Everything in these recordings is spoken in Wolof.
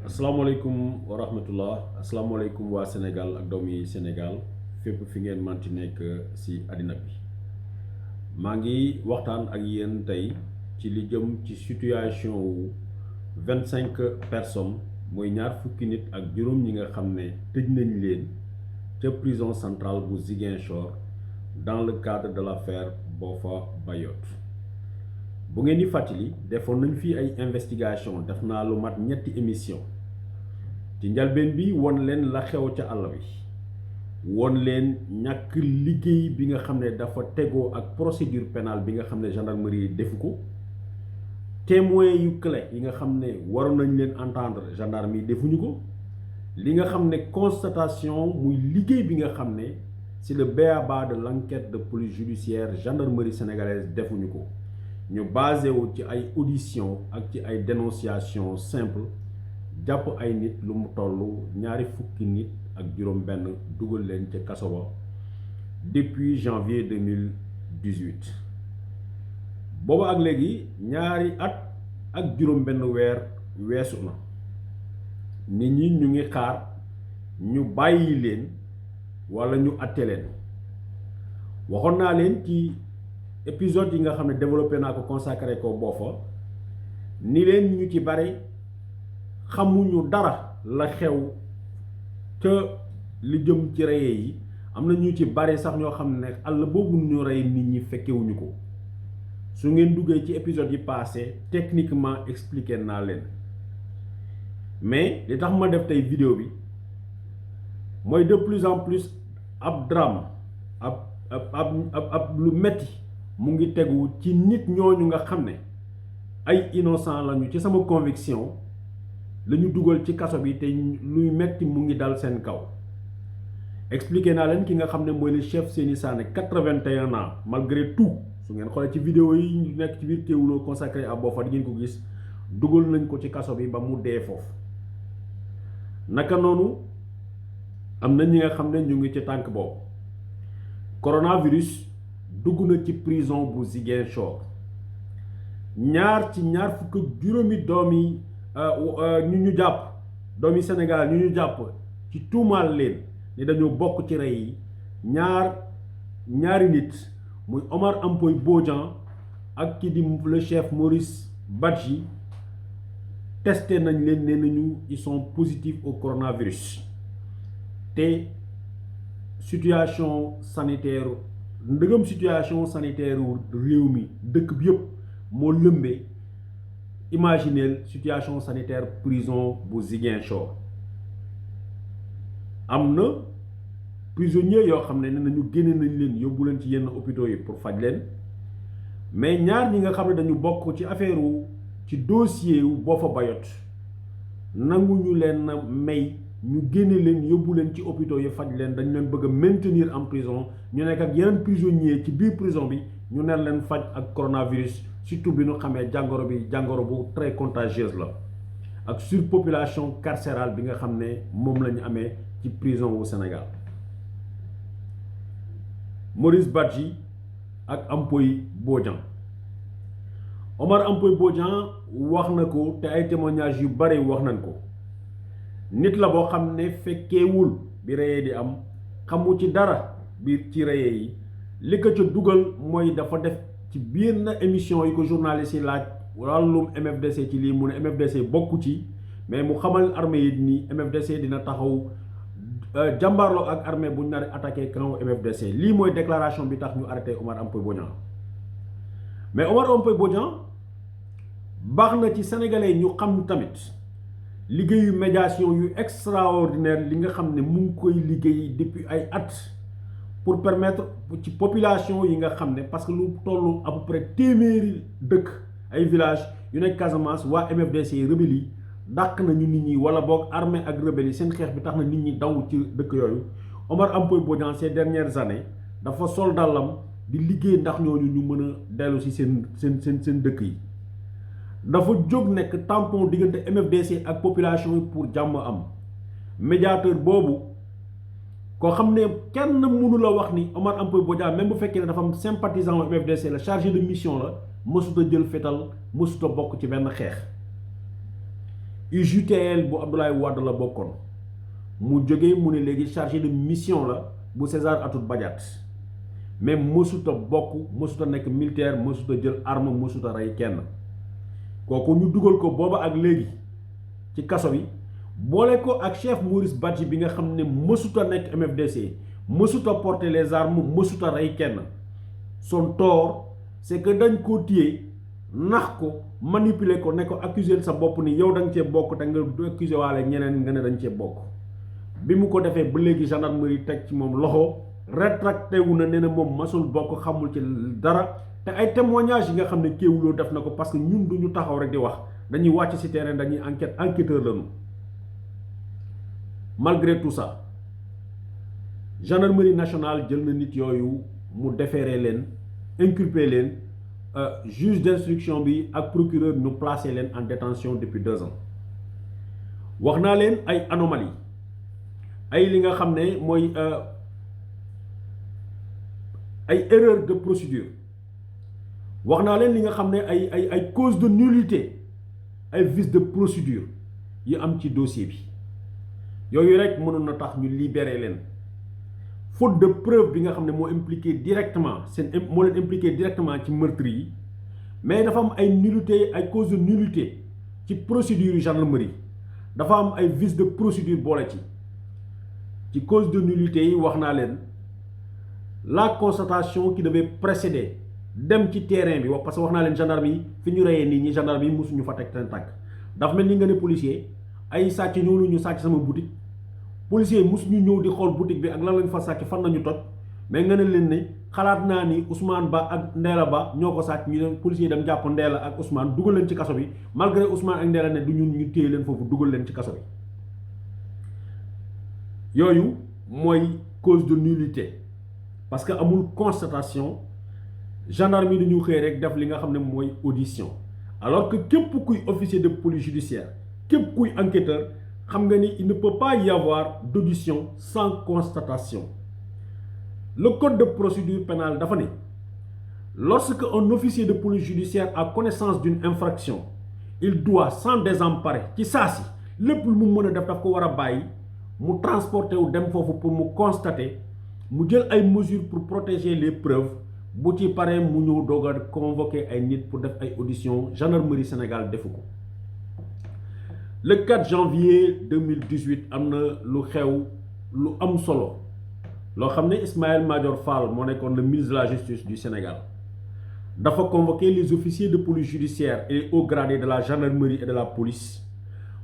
asalaamaaleykum wa rahmatullah asalaamaaleykum waa Sénégal ak doomi Sénégal fépp fi ngeen manti nekk ci àddina bi maa ngi waxtaan ak yéen tey ci li jëm ci situation wu 25 personnes mooy ñaar fukki nit ak juróom ñi nga xam ne tëj nañ leen ca prison centrale bu Ziguinchor dans le cadre de l'affaire Boffa Bayotte. bu ngeen di fàttali defoon nañ fii ay investigation def naa lu mat ñetti émission ci njalbeen bi won leen la xew ca àll bi won leen ñàkk liggéey bi nga xam ne dafa tegoo ak procédure pénale bi nga xam ne gendarmerie defu ko témoins yu clé yi nga xam ne waroon nañ leen entendre gendarme yi defuñu ko li nga xam ne constatation muy liggéey bi nga xam ne c'est le b.a.-ba de l'enquête de police judiciaire gendarmerie sénégalaise defuñu ko ñu basé wu ci ay audition ak ci ay dénonciation simple jàpp ay nit lu mu toll ñaari fukki nit ak juróom benn dugal leen ca kaso ba depuis janvier 2018 booba ak léegi ñaari at ak juróom benn weer weesu na nit ñi ñu ngi xaar ñu bàyyi leen walla ñu àtte leen waxoon naa leen ci épisode yi nga xam ne développé naa ko consacré ko Boffa ni leen ñu ci bari xamuñu dara la xew ca li jëm ci reye yi am na ñu ci bari sax ñoo xam ne àll boobu ñu rey nit ñi fekkewuñu ko su ngeen duggee ci épisode yi passé techniquement expliqué naa leen mais li tax ma def tey vidéo bi mooy de plus en plus ab drame ab lu metti mu ngi tegu ci nit ñooñu nga xam ne ay innocent lañu ci sama conviction la ñu dugal ci kaso bi te luy metti mu ngi dal seen kaw expliqué naa leen ki nga xam ne mooy le chef Seny Sané 81 ans malgré tout su ngeen xoolee ci vidéo yi ñu nekk ci biir Kéwoulo consacré à Boffa di ngeen ko gis dugal nañ ko ci kaso bi ba mu dee foofu naka noonu am na ñi nga xam ne ñu ngi ci tànk boobu coronavirus dugg na ci prison bu Ziguinchor ñaar fukk ak juróomi doomi ñu jàpp doomi Sénégal ñu jàpp ci tuumaal leen ni dañoo bokk ci rey yi ñaari nit muy Omar Ampoy Bodian ak ki di le chef Maurice Badji testé nañ leen nee nañu ils sont positifs au coronavirus te situation sanitaire ndëgëm situation sanitaire réew mi dëkk bi yëpp moo lëmbee imaginez situation sanitaire prison bu Ziguinchor am na prisonniers yoo xam ne ne nañu génne nañ leen yóbbu leen ci yenn hôpitaux yi pour faj leen mais ñaar ñi nga xam ne dañu bokk ci affaire ci dossier wu Boffa Bayotte nanguñu leen na may ñu génne leen yóbbu leen ci hôpitaux yi faj leen dañ leen bëgg a maintenir en prison ñu nekk ak yeneen prisonniers ci biir prison bi ñu ner leen faj ak coronavirus surtout bi ñu xamee jàngoro bu très contagieuse la ak surpopulation carcérale bi nga xam ne moom la ñu amee ci prison wu Sénégal Maurice Badji ak Ampoy Bodian Omar Ampoy Bodian wax na ko te ay témoignages yu bari wax nañ ko nit la boo xam ne fekkeewul bi reyee di am xamu ci dara biir ci reyee yi li ko ca dugal mooy dafa def ci biir na émission yi ko journaliste yi laaj wàllum MFDC ci lii mu ne MFDC bokku ci mais mu xamal armée yi ni MFDC dina taxaw jàmbaarloo ak armée bu ñu nar a attaqué camp MFDC lii mooy déclaration bi tax ñu arrêté Omar Ampoy Bodian mais Omar Ampoy Bodian baax na ci sénégalais ñu xam tamit liggéeyu médiation yu extraordinaire li nga xam ne mu ngi koy liggéey depuis ay at pour permettre ci population yi nga xam ne parce que lu tollu à peu près téeméeri dëkk ay village yu nekk Casamance waa MFDC rebelle yi dàq nañu nit ñi wala boog armée ak rebelle yi seen xeex bi tax na nit ñi daw ci dëkk yooyu Omar Ampoy Bodian ces dernières années dafa sol dàllam di liggéey ndax ñooñu ñu mën a dellu si seen dëkk yi dafa jóg nekk tampon diggante MFDC ak population yi pour jàmm am médiateur boobu koo xam ne kenn mënu la wax ni Omar Ampoy Bodian même bu fekkee ne dafa am sympathisant MFDC la chargé de mission la mësut a jël fetal mësut a bokk ci benn xeex UJTL bu Abdoulaye Wade la bokkoon mu jógee mu ne léegi chargé de mission la bu César Atoute Badiate mais mësuta bokk mësuta nekk militaire mësuta jël arme mësuta rey kenn kooku ñu dugal ko booba ak léegi ci kaso bi boole ko ak chef Maurice Badji bi nga xam ne mësuta nekk MFDC mësuta porter les armes mësuta rey kenn son tort c'est que dañ ko téye nax ko manipuler ko ne ko accuser sa bopp ni yow da nga cee bokk te nga accuser waale ñeneen nga ne dañ cee bokk bi mu ko defee ba léegi gendarmerie teg ci moom loxo rétracté wu na nee na moom masul bokk xamul ci dara te ay témoignages yi nga xam ne Kéwoulo def na ko parce que ñun duñu taxaw rek di wax dañuy wàcc ci terrain dañuy enquêteur lañu. Malgré tout ça gendarmerie nationale jël na nit yooyu mu déféré leen inculpé leen juge d'instruction bi ak procureur ñu placé leen en détention depuis 2 ans wax naa leen ay anomalies ay li nga xam ne mooy ay erreur de procédure wax naa leen li nga xam ne ay cause de nullité ay vice de procédure yi am ci dossier bi yooyu rek mënoon na tax ñu libérer leen faute de preuve bi nga xam ne moo impliqué directement moo leen impliqué directement ci meurtre yi mais dafa am ay nullité ay cause de nullité ci procédure gendarmerie dafa am ay vice de procédure boole ci cause de nullité yi wax naa leen la constatation qui devait précéder dem ci terrain bi wax parce que wax naa leen gendarme yi fi ñu reyee nit ñi gendarme yi mosuñu fa teg seen tànk dafa mel ni nga ne policier ay sàcc ñëw ñu sàcc sama boutique policier yi mosuñu ñëw di xool boutique bi ak lan lañ fa sàcc fan nañu toj mais nga ne leen ne xalaat naa ni Ousmane Ba ak Ndéla Ba ñoo ko sàcc ñu dem policier yi dem jàpp Ndéla ak Ousmane dugal leen ci kaso bi malgré Ousmane ak Ndéla ne du ñun ñu téye leen foofu dugal leen ci kaso bi yooyu mooy cause de nullité parce que amul constatation gendarme yi dañu xëy rek def li nga xam ne mooy audition alors que képp kuy officier de police judiciaire képp kuy enquêteur xam nga ni il ne peut pas y avoir d'audition sans constatation le code de procédure pénale dafa ne lorsque un officier de police judiciaire a connaissance d'une infraction il doit s'en désemparer ci saa si lépp lu mu mën a def daf ko war a bàyyi mu transporter wu dem foofu pour mu constater mu jël ay mesures pour protéger les preuves bu ci paree mu ñëw doog a convoquer ay nit pour def ay audition gendarmerie Sénégal defu ko le 4 janvier 2018 am na lu xew lu am solo loo xam ne Ismaïla Madior Fall moo nekkoon le ministre de la justice du Sénégal dafa convoquer les officiers de police judiciaire et les hauts gradés de la gendarmerie et de la police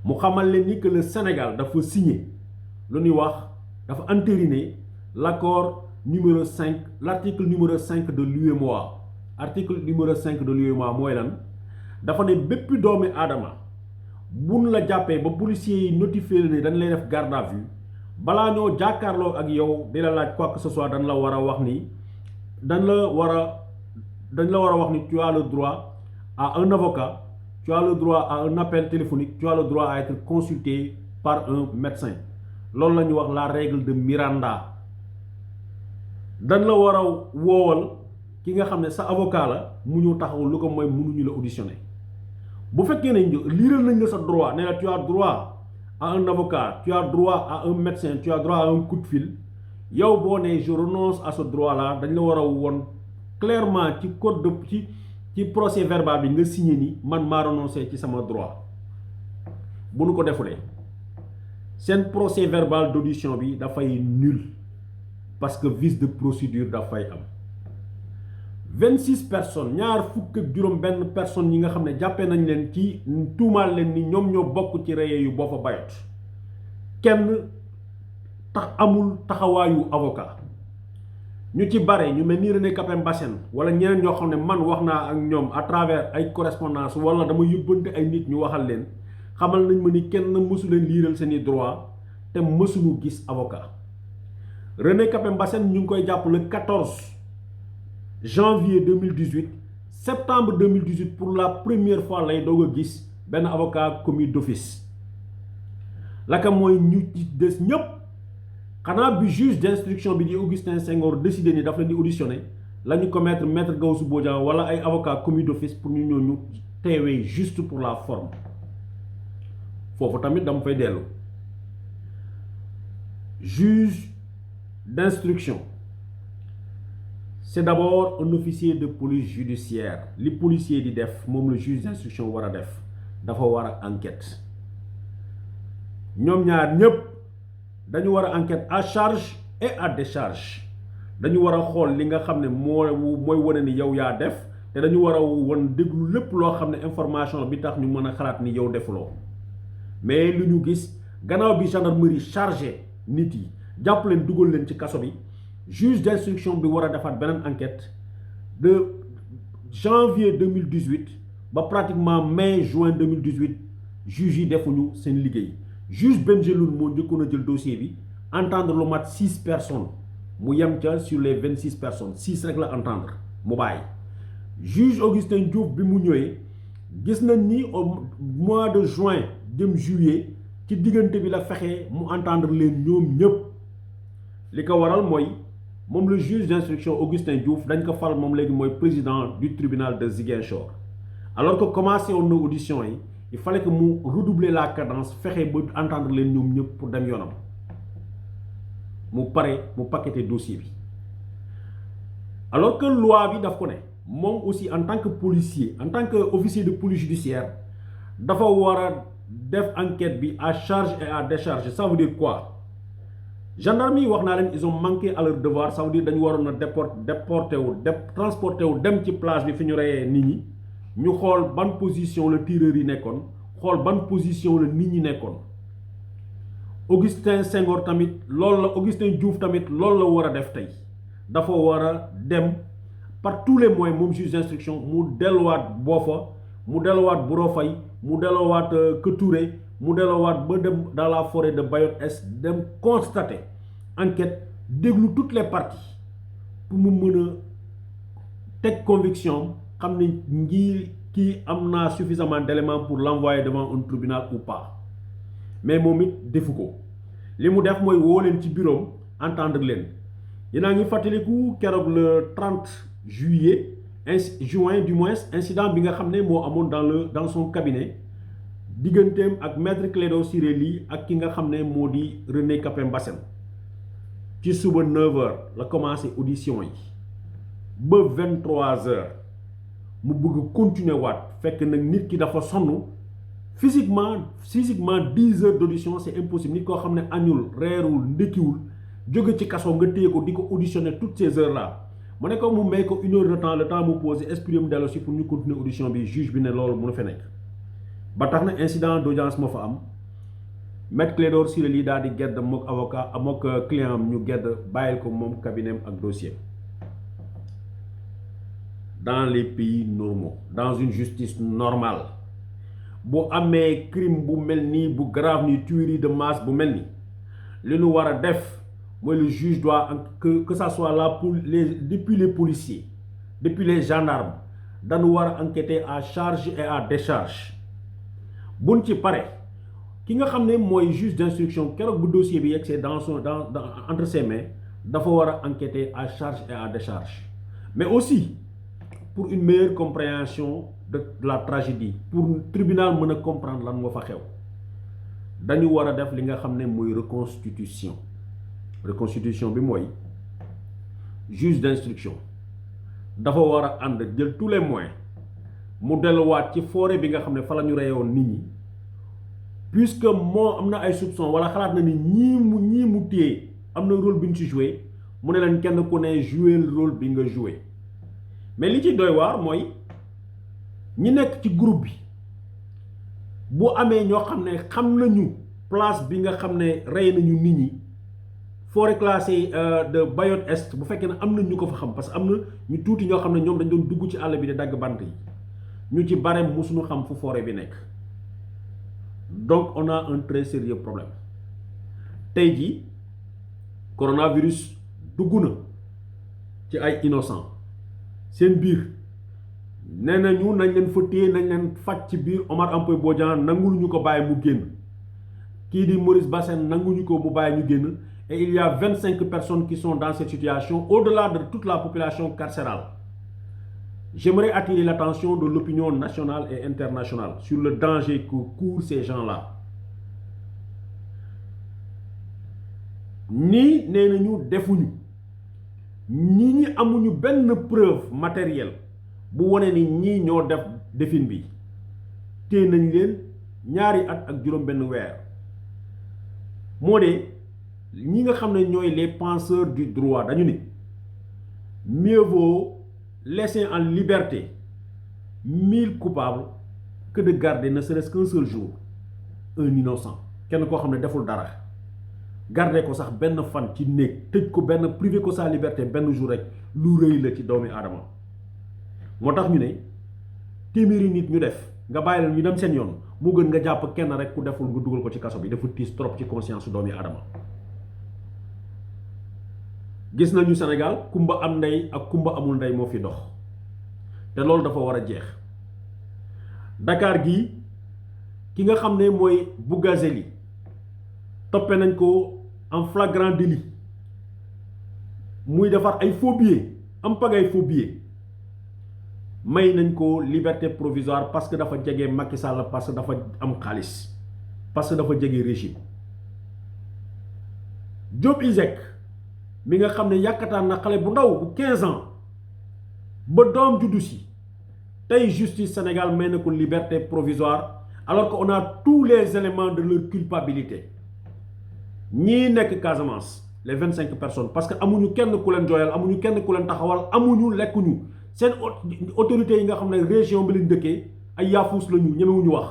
mu xamal leen ni que le Sénégal dafa signer lu ñuy wax dafa entériner l'accord numéro 5 l'article numéro 5 de l'UEMOA article numéro 5 de l'UEMOA mooy lan dafa ne bépp doomi aadama buñ la jàppee ba policiers yi notifié ne dañ lay def garde à vue balaa ñoo jàkkaarloo ak yow di la laaj quoi que ce soit dañ la war a wax ni dañ la war a wax ni tu as le droit à un avocat tu as le droit à un appel téléphonique tu as le droit à être consulté par un médecin loolu la ñuy wax la règle de Miranda dañ la war a woowal ki nga xam ne sa avocat la mu ñëw taxaw lu ko mooy mënuñu la auditionner bu fekkee ne liiral nañ la sa droit nee na tu as droit à un avocat tu as droit à un médecin tu as droit à un coup de fil yow boo nee je renonce à ce droit là dañ la war a woon clairement ci code de ci procès verbal bi nga signé ni man maa renoncé ci sama droit bu nu ko defulee seen procès verbal d'audition bi dafay nul parce que vice de procédure dafay am 26 personnes ñaar fukk ak juróom benn personnes yi nga xam ne jàppee nañ leen ci tuumaal leen ni ñoom ñoo bokk ci reye yu Boffa Bayotte kenn tax amul taxawaayu avocat ñu ci bare ñu mel ni René Capain Bassène wala ñeneen ñoo xam ne man wax naa ak ñoom à travers ay correspondance wala dama yóbbante ay nit ñu waxal leen xamal nañ ma ni kenn mësu leen liiral seeni droit te mësuñu gis avocat René Capain Bassène ñu ngi koy jàpp le 14 janvier 2018 septembre 2018 pour la première fois lay doog a gis benn avocat commis d'office laka mooy ñu ci des ñëpp xanaa bi juge d'instruction bi di Augustin Senghor décidé ni dafa leen di auditionner la ñu commettre maître Gaoussou Bodian wala ay avocat commis d'office pour ñu ñëw ñu teewee juste pour la forme foofu tamit dama fay dellu juge d'instruction c'est d'abord un officier de police judiciaire li policier di def moom le juge d'instruction war a def dafa war a enquête ñoom ñaar ñépp dañu war a enquête à charge et à décharge dañu war a xool li nga xam ne mooy wane ni yow yaa def te dañu war a won déglu lépp loo xam ne information bi tax ñu mën a xalaat ni yow defuloo mais lu ñu gis gannaaw bi gendarmerie chargé nit yi jàpp leen dugal leen ci kaso bi juge d'instruction bi war a defaat beneen enquête de janvier 2018 ba pratiquement mai juin 2018 juge yi defuñu seen liggéey juge Benjeloun moo njëkkoon a jël dossier bi entendre lu mat 6 personnes mu yem ca sur les 26 personnes 6 rek la entendre mu bàyyi juge Augustin Diouf bi mu ñëwee gis nañ ni au mois de juin jëm juillet ci diggante bi la fexe mu entendre leen ñoom ñëpp li ko waral mooy moom le juge d'instruction Augustin Diouf dañ ko fal moom léegi mooy président du tribunal de Ziguinchor alors que commencé woon na audition yi il fallait que mu redoubler la cadence fexe ba entendre leen ñoom ñëpp pour dem yoonam mu pare mu paqueté dossier bi alors que loi bi daf ko ne moom aussi en tant que policier en tant que officier de police judiciaire dafa war a def enquête bi à charge et à décharge. Ça veut dire quoi? Gendarmerie wax naa leen ils ont manqué à leur devoir. Ça veut dire dañu waroon a transporté wu dem ci place bi fi ñu reyee nit ñi ñu xool ban position la tireur yi nekkoon xool ban position la nit ñi nekkoon. Augustin Senghor tamit loolu la Augustin Diouf tamit loolu la war a def tey dafa war a dem par tous les moyens moom juge d'instruction mu delluwaat Boffa mu delluwaat Burofay mu delluwaat Ketouré mu delluwaat ba dem dans la forêt de Bayot Est dem constater enquête déglu toutes les parties pour mu mën a teg conviction xam ne ngir kii am naa suffisamment d'éléments pour l'envoyer devant un tribunal ou pas mais moom it defu ko li mu def mooy woo leen ci bureau entendre leen yéen ngi fàttaliku keroog le 30 juillet juin du moins incident bi nga xam ne moo amoon dans son cabinet digganteem ak maître Clédor Ciré Ly ak ki nga xam ne moo di René Capain Bassène ci suba 9h la commencé audition yi ba 23h mu bëgg continuer waat fekk nag nit ki dafa sonn physiquement 10 heures d'audition c'est impossible nit koo xam ne añul reerul ndekkiwul jóge ci kaso nga téye ko di ko auditionner toutes ces heures là mu ne ko mu may ko 1 heure de temps le temps mu posé esprit mu dellu si pour ñu continuer audition bi juge bi ne loolu mënu fa nekk ba tax na incident d'audience moo fa am maître Clédor Ciré Ly daal di gedd mook avocat mook client am ñu gedd bàyyil ko moom cabinet ak dossier dans les pays normaux dans une justice normale bu amee crime bu mel nii bu grave ni tuerie de masse bu mel ni li ñu war a def mooy le juge doit que ça soit là pour depuis les policiers depuis les gendarmes dañu war a enquêter à charge et à décharge buñ ci pare ki nga xam ne mooy juge d'instruction keroog bu dossier bi yegsee dans entre ses mains dafa war a enquêter à charge et à décharge mais aussi pour une meilleure compréhension de la tragédie pour tribunal mën a comprendre lan moo fa xew dañu war a def li nga xam ne mooy reconstitution bi mooy juge d'instruction dafa war a ànd jël tous les moyens mu delluwaat ci forêt bi nga xam ne fa la ñu reyoon nit ñi puisque moo am na ay soupçons wala xalaat na ni ñii mu téye am na rôle bi ñu ci joué mu ne leen kenn ku ne joué le rôle bi nga joué mais li ci doy waar mooy ñi nekk ci groupe bi bu amee ñoo xam ne xam nañu place bi nga xam ne rey nañu nit ñi forêt classée de Bayot Est bu fekkee ne am na ñu ko fa xam parce que am na ñu tuuti ñoo xam ne ñoom dañ doon dugg ci àll bi di dagg bant yi ñu ci bare musuñu xam fu forêt bi nekk donc on a un très sérieux problème tey jii coronavirus dugg na ci ay innocent seen biir nee nañu nañ leen fa téye nañ leen faj ci biir Omar Ampoy Bodian nangul ñu ko bàyyi mu génn kii di Maurice Bassène nanguñu ko mu bàyyi ñu génn et il y a 25 personnes qui sont dans cette situation au-delà de toute la population carcérale. J'aimerais attirer l'attention de l'opinion nationale et internationale sur le danger que courent ces gens-là. nii nee nañu defuñu ñi amuñu benn preuve matérielle bu wone ni ñii ñoo def defin bi téye nañ leen ñaari at ak juróom benn weer moo de ñi nga xam ne ñooy les penseurs du droit dañu ni mieux vaut laisser en liberté 1000 coupables que de garder ne serait-ce qu'un seul jour un innocent kenn koo xam ne deful dara garder ko sax benn fan ci néeg tëj ko benn privé ko sa liberté benn jour rek lu rëy la ci doomi aadama moo tax ñu ne téeméeri nit ñu def nga bàyyi leen ñu dem seen yoon moo gën nga jàpp kenn rek ku deful nga dugal ko ci kaso bi dafa tiis trop ci conscience su doomi aadama gis nañu Sénégal kumba am ndey ak kumba amul ndey moo fi dox te loolu dafa war a jeex Dakar gii ki nga xam ne mooy Bougazelli toppe nañ ko en flagrant délit muy defar ay faux billets am pagay faux billets may nañ ko liberté provisoire parce que dafa jege Macky Sall parce que dafa am xaalis parce que dafa jege régime Diop Iseg mi nga xam ne yàkkataan na xale bu ndaw bu 15 ans ba doom juddu si tey justice Sénégal may na ko liberté provisoire alors qu'on a tous les éléments de leur culpabilité ñii nekk Casamance les 25 personnes parce que amuñu kenn ku leen jooyal amuñu kenn ku leen taxawal amuñu lekkuñu seen autorités yi nga xam ne région bi leen dëkkee ay yaafuus lañu ñemewuñu wax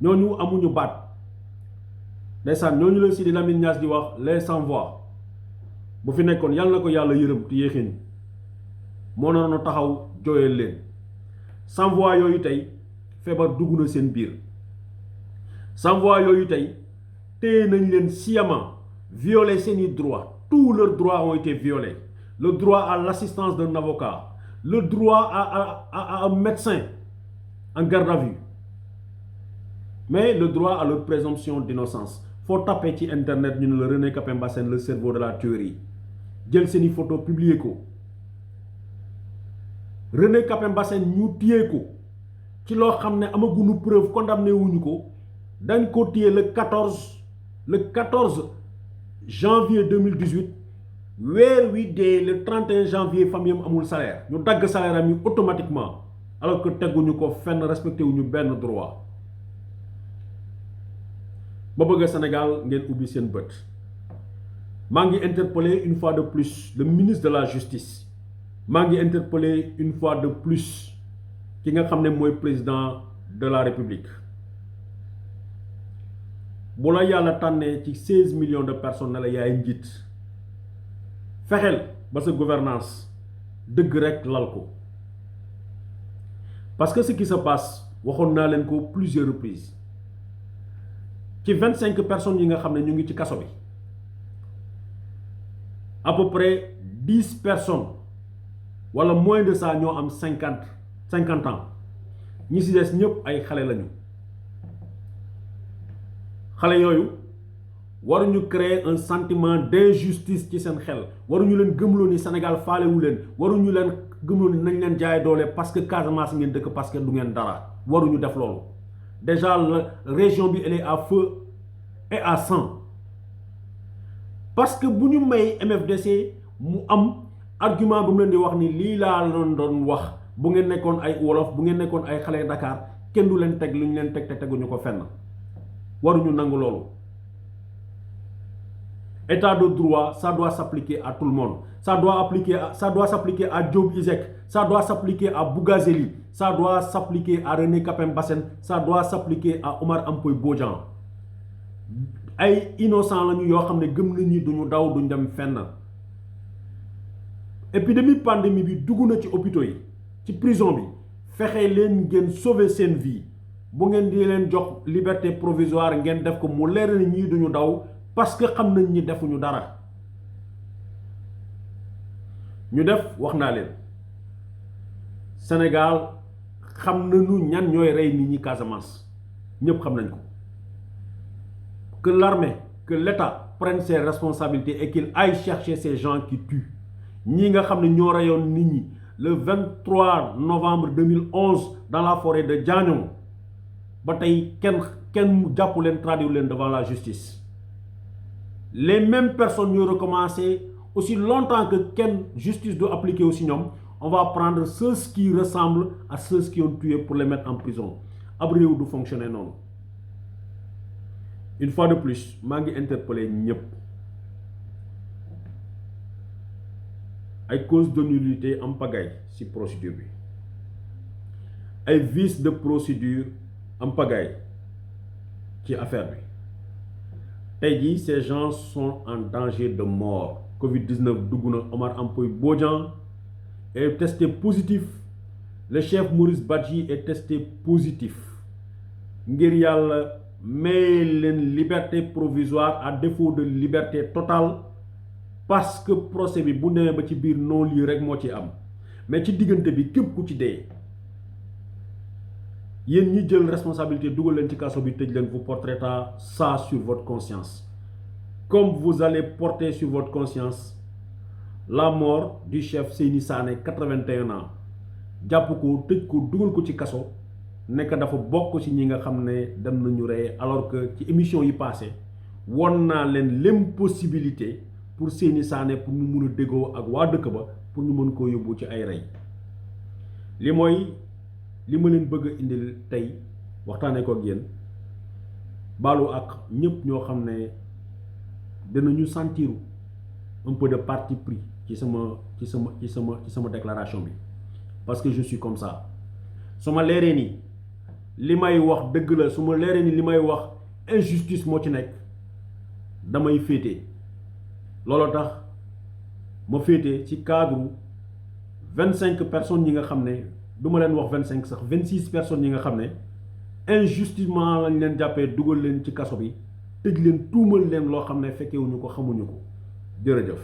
ñooñu amuñu baat ndeysaan ñooñu la Sidi Lamine Niass di wax les sans voix bu fi nekkoon yàlla na ko yàlla yërëm te yéexin moo noonu taxaw jooyal leen sans voix yooyu tey feebar dugg na seen biir sans voix yooyu tey téye nañ leen sciemment violer seeni droits tous leurs droits ont été violés le droit à l'assistance d'un avocat le droit à un médecin en garde à vue mais le droit à leur présomption d'innocence faut taper ci internet ñu ne la René Capain Bassène le cerveau de la tuerie jël seeni photo publier ko René Capain Bassène ñu téye ko ci loo xam ne amaguñu preuve condamné wuñu ko dañ ko téye le 14 janvier 2018 weer wi dee le 31 janvier famille am amul salaire ñu dagg salaire am yi automatiquement alors que teguñu ko fenn respecté wuñu benn droit ba bëgg Sénégal ngeen ubbi seen bët maa ngi interpellé une fois de plus le ministre de la justice maa ngi interpellé une fois de plus ki nga xam ne mooy président de la république bu la yàlla tànnee ci 16 millions de personnes ne la yaay njiit fexeel ba sa gouvernance dëgg rek lal ko parce que ce qui se passe waxoon naa leen ko plusieurs reprises ci 25 personnes yi nga xam ne ñu ngi ci kaso bi à peu près 10 personnes wala moins de ça ñoo am 50 ans ñi si des ñëpp ay xale lañu xale yooyu waruñu créer un sentiment d'injustice ci seen xel waruñu leen gëmloo ni Sénégal faalewu leen waruñu leen gëmloo ni nañ leen jaay doole parce que Casamance ngeen dëkk parce que du ngeen dara waruñu def loolu déjà la région bi elle est à feu et à sang parce que bu ñu may MFDC mu am argument bu mu leen di wax ni lii laa leen doon wax bu ngeen nekkoon ay wolof bu ngeen nekkoon ay xale Dakar kenn du leen teg lu ñu leen teg te teguñu ko fenn waruñu nangu loolu état de droit ça doit s'appliquer à tout le monde ça doit s'appliquer à Diop Iseg ça doit s'appliquer à Bougazelli ça doit s'appliquer à René Capain Bassène ça doit s'appliquer à Omar Ampoy Bodian ay innocent lañu yoo xam ne gëm nañ ni duñu daw duñ dem fenn épidémie pandémie bi dugg na ci hôpitaux yi ci prison bi fexe leen ngeen sauver seen vie bu ngeen di leen jox liberté provisoire ngeen def ko mu leer na ñii duñu daw parce que xam nañ ñi defuñu dara ñu def wax naa leen Sénégal xam nañu ñan ñooy rey nit ñi Casamance ñëpp xam nañ ko que l'armée que l'État prenne ses responsabilités et qu'il aille chercher ces gens qui tuent ñi nga xam ne ñoo reyoon nit ñi le 23 novembre 2011 dans la forêt de Diagnong ba tey kenn jàppu leen traduire leen devant la justice les mêmes personnes ñoo recommencer aussi longtemps que quelle justice doit appliquer aussi ñoom on va prendre ceux qui ressemblent à ceux qui ont tué pour les mettre en prison ab réew du fonctionner non. Une fois de plus maa ngi interpeller ñëpp ay cause de nullité en pagaille ci procédure bi ay vice de procédure en pagaille ci affaire bi tey jii ces gens sont en danger de mort. Covid-19 dugg na Omar Ampoy Bodian est testé positif, le chef Maurice Badji est testé positif. Ngir yàlla may leen liberté provisoire à défaut de liberté totale parce que procès bi bu nee ba ci biir non lii rek moo ci am mais ci diggante bi képp ku ci dee yéen ñi jël responsabilité dugal leen ci kaso bi tëj leen vous porterez ça sur votre conscience. Comme vous allez porter sur votre conscience la mort du chef Seyni Sané 81 ans jàpp ko tëj ko dugal ko ci kaso nekk dafa bokk ci ñi nga xam ne dem nañu rey alors que ci émission yi passé won naa leen l'impossibilité pour Seyni Sané pour ñu mun a déggoo ak waa dëkk ba pour ñu mën koo yóbbu ci ay rey li mooy li ma leen bëgg a indil tey waxtaanee ko ak yéen baalu ak ñëpp ñoo xam ne dinañu sentir un peu de parti pris ci sama déclaration bi parce que je suis comme ça su ma leeree ni li may wax dëgg la su ma leeree ni li may wax injustice moo ci nekk damay féete looloo tax ma féete ci cadre 25 personnes yi nga xam ne du ma leen wax 25 sax 26 personnes yi nga xam ne injustement lañ leen jàppee dugal leen ci kaso bi tëj leen tuumal leen loo xam ne fekkewuñu ko xamuñu ko jërëjëf